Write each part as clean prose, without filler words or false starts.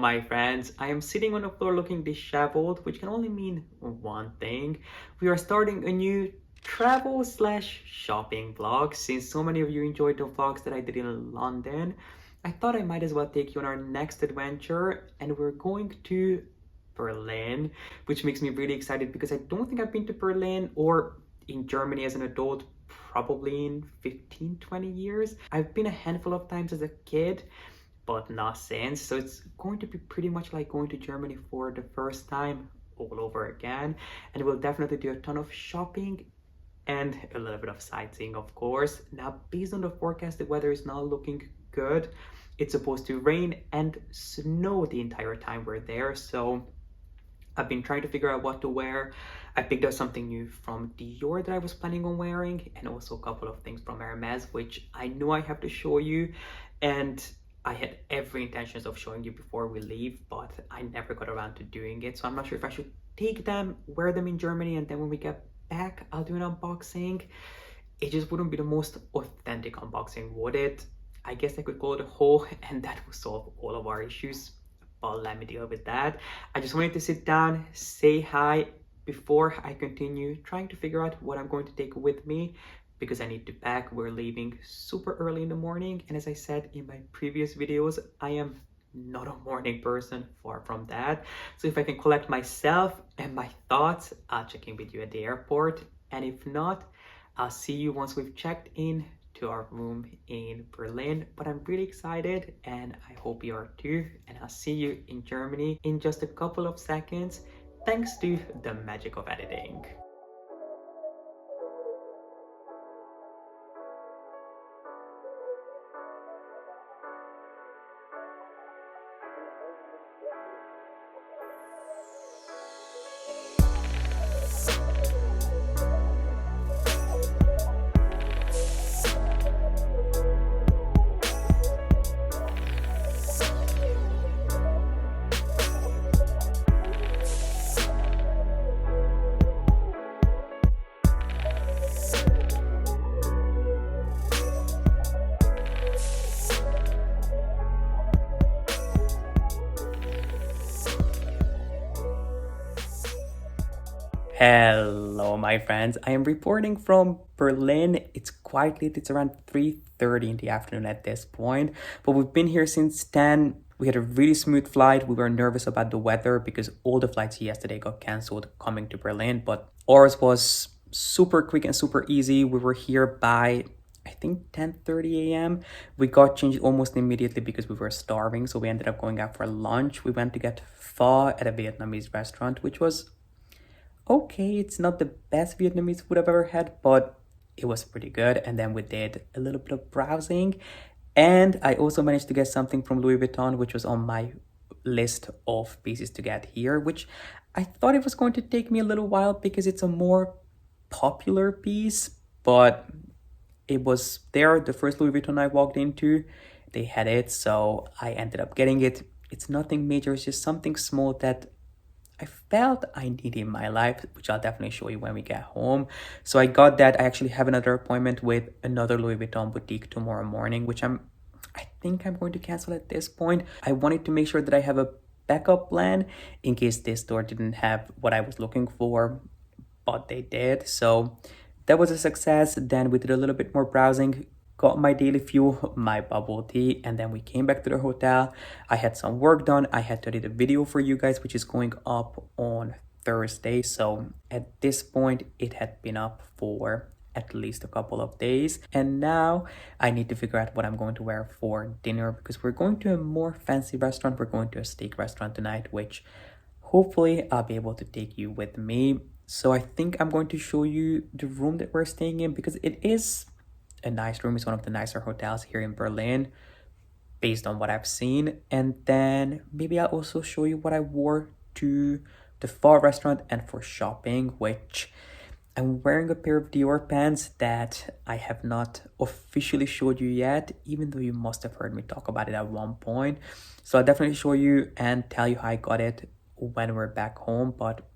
my friends. I am sitting on the floor looking disheveled, which can only mean one thing. We are starting a new travel slash shopping vlog. Since so many of you enjoyed the vlogs that I did in London, I thought I might as well take you on our next adventure, and we're going to Berlin, which makes me really excited because I don't think I've been to Berlin or in Germany as an adult probably in 15-20 years. I've been a handful of times as a kid, but not since. So it's going to be pretty much like going to Germany for the first time all over again. And we'll definitely do a ton of shopping and a little bit of sightseeing, of course. Now, based on the forecast, the weather is not looking good. It's supposed to rain and snow the entire time we're there. So I've been trying to figure out what to wear. I picked up something new from Dior that I was planning on wearing, and also a couple of things from Hermes, which I know I have to show you. And I had every intentions of showing you before we leave, but I never got around to doing it. So I'm not sure if I should take them, wear them in Germany, and then when we get back, I'll do an unboxing. It just wouldn't be the most authentic unboxing, would it? I guess I could call it a haul, and that would solve all of our issues. But let me deal with that. I just wanted to sit down, say hi before I continue trying to figure out what I'm going to take with me, because I need to pack. We're leaving super early in the morning, and as I said in my previous videos, I am not a morning person, far from that. So if I can collect myself and my thoughts, I'll check in with you at the airport, and if not, I'll see you once we've checked in to our room in Berlin. But I'm really excited, and I hope you are too, and I'll see you in Germany in just a couple of seconds, thanks to the magic of editing. Hello, my friends. I am reporting from Berlin. It's quite late. It's around 3:30 in the afternoon at this point. But we've been here since 10. We had a really smooth flight. We were nervous about the weather because all the flights yesterday got cancelled coming to Berlin. But ours was super quick and super easy. We were here by, I think, 10:30 a.m. We got changed almost immediately because we were starving. So we ended up going out for lunch. We went to get pho at a Vietnamese restaurant, which was okay. It's not the best Vietnamese food I've ever had, but it was pretty good. And then we did a little bit of browsing, and I also managed to get something from Louis Vuitton, which was on my list of pieces to get here, which I thought it was going to take me a little while because it's a more popular piece, but it was there. The first Louis Vuitton I walked into, they had it, so I ended up getting it. It's nothing major, it's just something small that I felt I needed in my life, which I'll definitely show you when we get home. So I got that. I actually have another appointment with another Louis Vuitton boutique tomorrow morning, which I think I'm going to cancel at this point. I wanted to make sure that I have a backup plan in case this store didn't have what I was looking for, but they did. So that was a success. Then we did a little bit more browsing, got my daily fuel, my bubble tea, and then we came back to the hotel. I had some work done. I had to edit a video for you guys, which is going up on Thursday. So at this point, it had been up for at least a couple of days. And now I need to figure out what I'm going to wear for dinner, because we're going to a more fancy restaurant. We're going to a steak restaurant tonight, which hopefully I'll be able to take you with me. So I think I'm going to show you the room that we're staying in, because it is a nice room. It's one of the nicer hotels here in Berlin based on what I've seen. And then maybe I'll also show you what I wore to the pho restaurant and for shopping, which I'm wearing a pair of Dior pants that I have not officially showed you yet, even though you must have heard me talk about it at one point. So I'll definitely show you and tell you how I got it when we're back home, but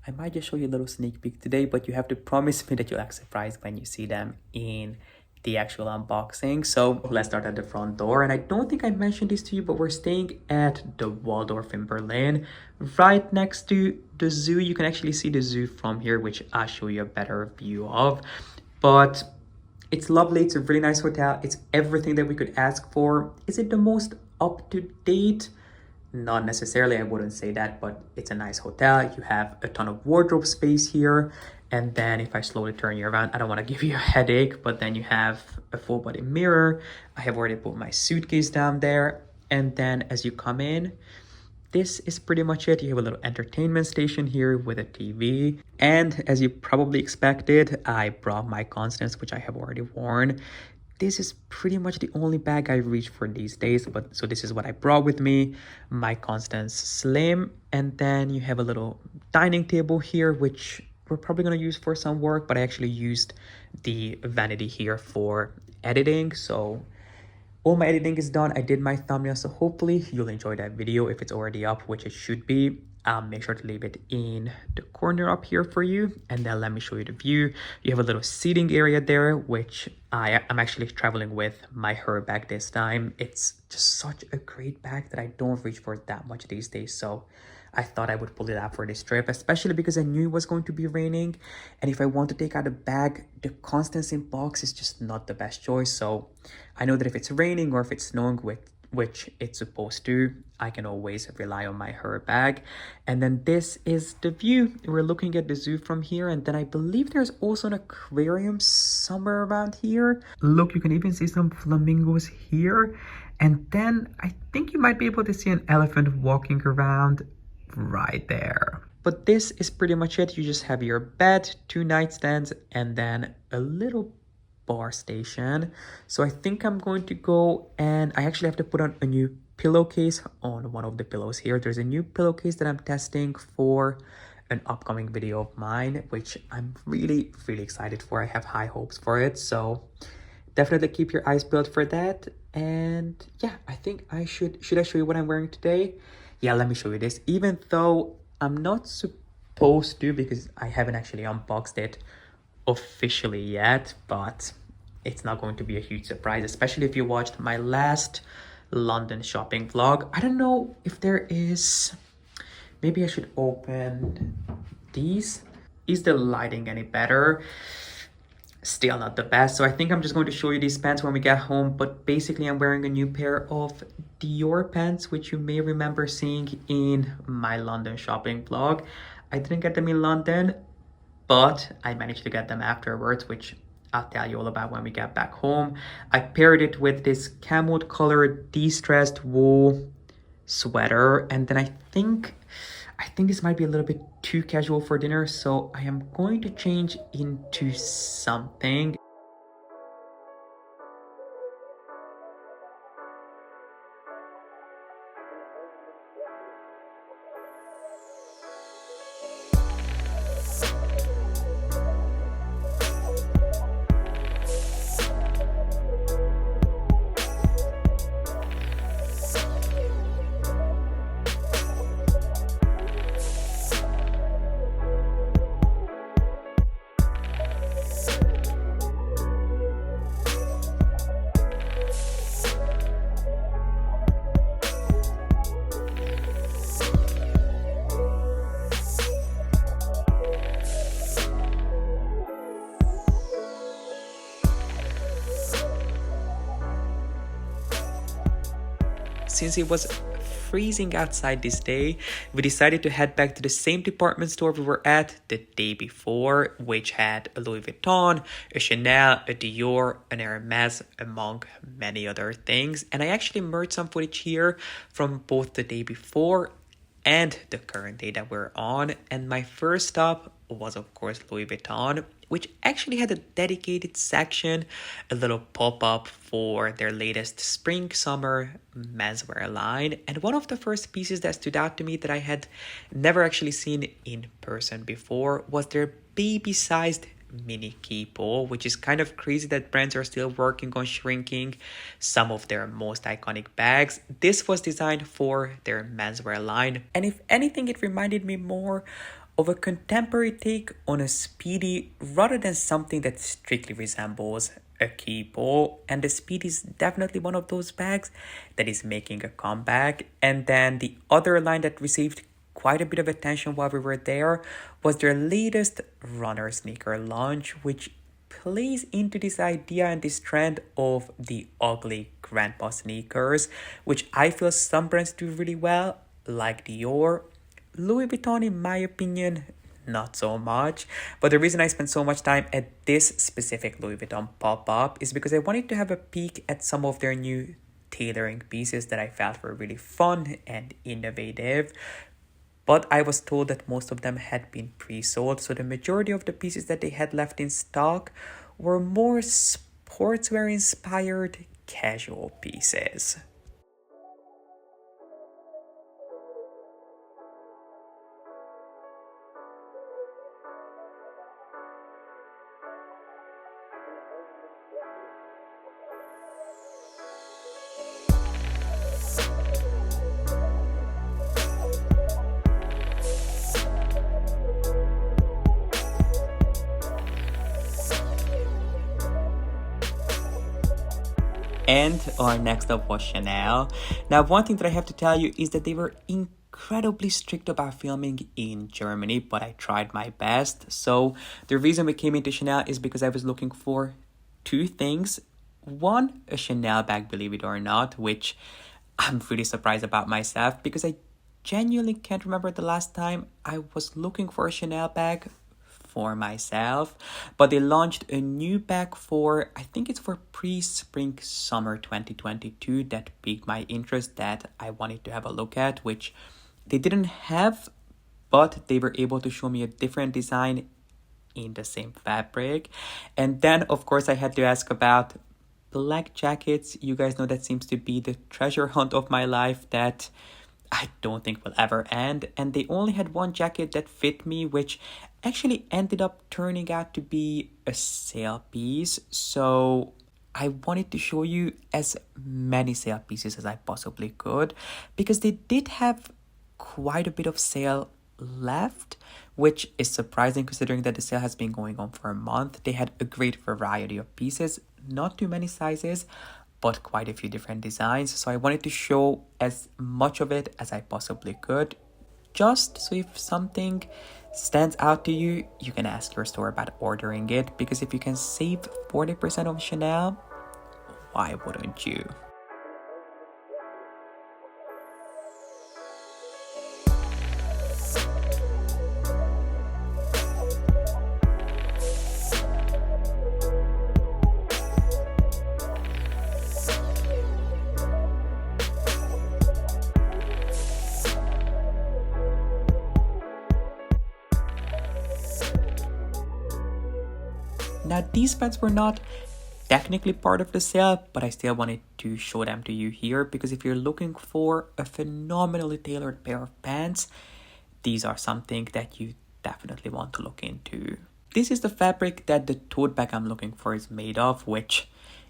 I might just show you a little sneak peek today, but you have to promise me that you'll act surprised when you see them in the actual unboxing. So let's start at the front door. And I don't think I mentioned this to you, but we're staying at the Waldorf in Berlin, right next to the zoo. You can actually see the zoo from here, which I'll show you a better view of. But it's lovely. It's a really nice hotel. It's everything that we could ask for. Is it the most up to date? Not necessarily, I wouldn't say that, but it's a nice hotel. You have a ton of wardrobe space here. And then if I slowly turn you around, I don't want to give you a headache, but then you have a full body mirror. I have already put my suitcase down there. And then as you come in, this is pretty much it. You have a little entertainment station here with a TV. And as you probably expected, I brought my Constance, which I have already worn. This is pretty much the only bag I reach for these days, but so this is what I brought with me, my Constance Slim. And then you have a little dining table here, which we're probably going to use for some work, but I actually used the vanity here for editing. So all my editing is done. I did my thumbnail, so hopefully you'll enjoy that video. If it's already up, which it should be, I'll make sure to leave it in the corner up here for you. And then let me show you the view. You have a little seating area there, which I'm actually traveling with my Hermes bag this time. It's just such a great bag that I don't reach for that much these days. So I thought I would pull it out for this trip, especially because I knew it was going to be raining. And if I want to take out a bag, the Constance in box is just not the best choice. So I know that if it's raining or if it's snowing, which it's supposed to, I can always rely on my Hermes bag. And then this is the view. We're looking at the zoo from here. And then I believe there's also an aquarium somewhere around here. Look, you can even see some flamingos here. And then I think you might be able to see an elephant walking around right there. But this is pretty much it. You just have your bed, 2 nightstands, and then a little bar station. So I think I'm going to go, and I actually have to put on a new pillowcase on one of the pillows here. There's a new pillowcase that I'm testing for an upcoming video of mine, which I'm really excited for. I have high hopes for it, so definitely keep your eyes peeled for that. And yeah, I think I should I show you what I'm wearing today? Yeah, let me show you this. Even though I'm not supposed to, because I haven't actually unboxed it officially yet, but it's not going to be a huge surprise, especially if you watched my last London shopping vlog. I don't know if there is, maybe I should open these. Is the lighting any better? Still not the best. So I think I'm just going to show you these pants when we get home. But basically I'm wearing a new pair of Dior pants, which you may remember seeing in my London shopping vlog. I didn't get them in London, but I managed to get them afterwards, which I'll tell you all about when we get back home. I paired it with this camel colored de-stressed wool sweater. And then I think this might be a little bit too casual for dinner, so I am going to change into something. Since it was freezing outside this day, we decided to head back to the same department store we were at the day before, which had a Louis Vuitton, a Chanel, a Dior, an Hermes, among many other things. And I actually merged some footage here from both the day before and the current day that we're on. And my first stop was, of course, Louis Vuitton, which actually had a dedicated section, a little pop-up for their latest spring-summer menswear line. And one of the first pieces that stood out to me that I had never actually seen in person before was their baby-sized mini keypole, which is kind of crazy that brands are still working on shrinking some of their most iconic bags. This was designed for their menswear line, and if anything, it reminded me more of a contemporary take on a speedy rather than something that strictly resembles a keeper, and the Speed is definitely one of those bags that is making a comeback. And then the other line that received quite a bit of attention while we were there was their latest runner sneaker launch, which plays into this idea and this trend of the ugly grandpa sneakers, which I feel some brands do really well, like Dior. Louis Vuitton, in my opinion, not so much. But the reason I spent so much time at this specific Louis Vuitton pop-up is because I wanted to have a peek at some of their new tailoring pieces that I felt were really fun and innovative. But I was told that most of them had been pre-sold, so the majority of the pieces that they had left in stock were more sportswear inspired casual pieces. And our next up was Chanel. Now, one thing that I have to tell you is that they were incredibly strict about filming in Germany, but I tried my best. So the reason we came into Chanel is because I was looking for two things. One, a Chanel bag, believe it or not, which I'm really surprised about myself because I genuinely can't remember the last time I was looking for a Chanel bag for myself. But they launched a new bag for, I think it's for pre-spring summer 2022, that piqued my interest, that I wanted to have a look at, which they didn't have, but they were able to show me a different design in the same fabric. And then of course I had to ask about black jackets. You guys know that seems to be the treasure hunt of my life that I don't think will ever end. And they only had one jacket that fit me, which actually ended up turning out to be a sale piece. So I wanted to show you as many sale pieces as I possibly could, because they did have quite a bit of sale left, which is surprising considering that the sale has been going on for a month. They had a great variety of pieces, not too many sizes, but quite a few different designs. So I wanted to show as much of it as I possibly could, just so if something stands out to you, you can ask your store about ordering it, because if you can save 40% on Chanel, why wouldn't you? Now, these pants were not technically part of the sale, but I still wanted to show them to you here, because if you're looking for a phenomenally tailored pair of pants, these are something that you definitely want to look into. This is the fabric that the tote bag I'm looking for is made of, which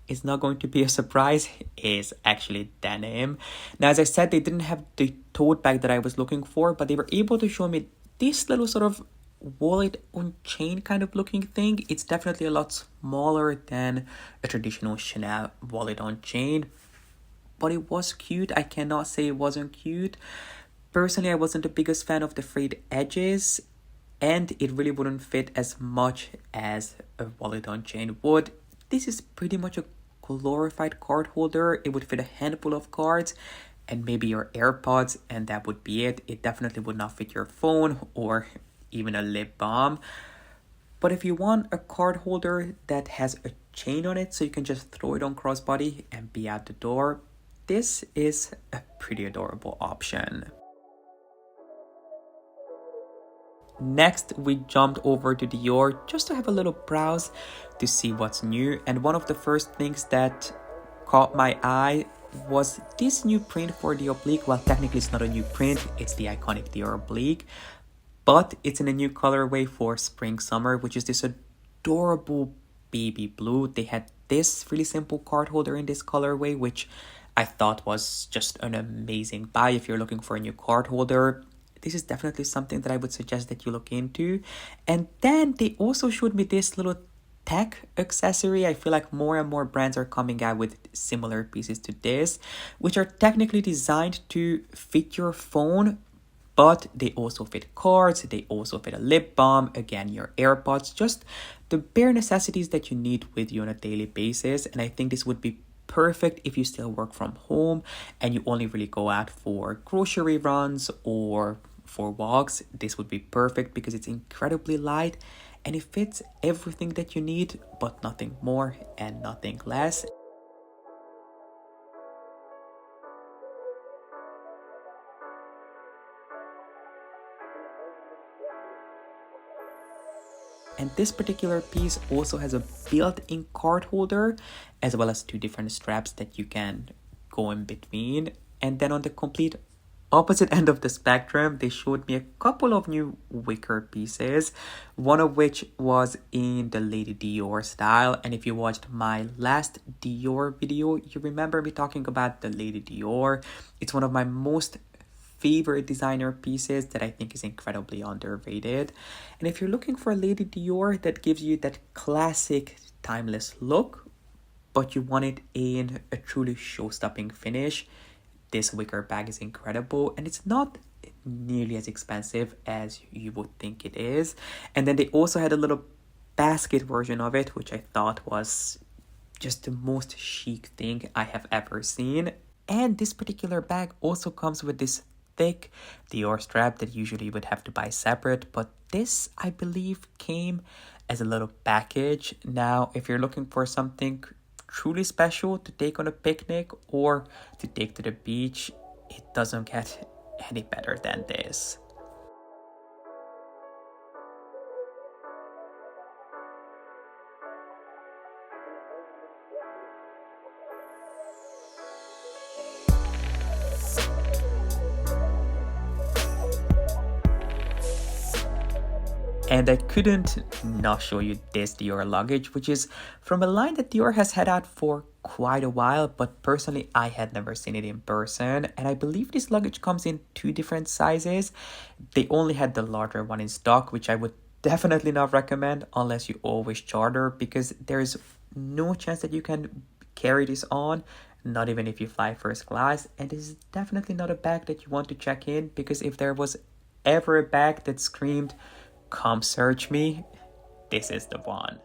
is not going to be a surprise, is actually denim. Now, as I said, they didn't have the tote bag that I was looking for, but they were able to show me this little sort of wallet on chain kind of looking thing. It's definitely a lot smaller than a traditional Chanel wallet on chain, but it was cute. I cannot say it wasn't cute. Personally, I wasn't the biggest fan of the frayed edges, and it really wouldn't fit as much as a wallet on chain would. This is pretty much a glorified card holder. It would fit a handful of cards and maybe your AirPods, and that would be it. It definitely would not fit your phone or even a lip balm. But if you want a card holder that has a chain on it so you can just throw it on crossbody and be out the door, this is a pretty adorable option. Next, we jumped over to Dior just to have a little browse to see what's new. And one of the first things that caught my eye was this new print for the oblique. Well, technically it's not a new print, it's the iconic Dior oblique, but it's in a new colorway for spring summer, which is this adorable baby blue. They had this really simple card holder in this colorway, which I thought was just an amazing buy if you're looking for a new card holder. This is definitely something that I would suggest that you look into. And then they also showed me this little tech accessory. I feel like more and more brands are coming out with similar pieces to this, which are technically designed to fit your phone, but they also fit cards, they also fit a lip balm, again, your AirPods, just the bare necessities that you need with you on a daily basis. And I think this would be perfect if you still work from home and you only really go out for grocery runs or for walks. This would be perfect because it's incredibly light and it fits everything that you need, but nothing more and nothing less. And this particular piece also has a built-in card holder as well as two different straps that you can go in between. And then on the complete opposite end of the spectrum, they showed me a couple of new wicker pieces, one of which was in the Lady Dior style. And if you watched my last Dior video, you remember me talking about the Lady Dior. It's one of my most favorite designer pieces that I think is incredibly underrated. And if you're looking for a Lady Dior that gives you that classic timeless look, but you want it in a truly show-stopping finish, this wicker bag is incredible, and it's not nearly as expensive as you would think it is. And then they also had a little basket version of it, which I thought was just the most chic thing I have ever seen. And this particular bag also comes with this thick Dior strap that usually you would have to buy separate, but this I believe came as a little package. Now if you're looking for something truly special to take on a picnic or to take to the beach, it doesn't get any better than this. And I couldn't not show you this Dior luggage, which is from a line that Dior has had out for quite a while, but personally I had never seen it in person. And I believe this luggage comes in two different sizes. They only had the larger one in stock, which I would definitely not recommend unless you always charter, because there's no chance that you can carry this on, not even if you fly first class. And this is definitely not a bag that you want to check in, because if there was ever a bag that screamed, "Come search me," this is the one.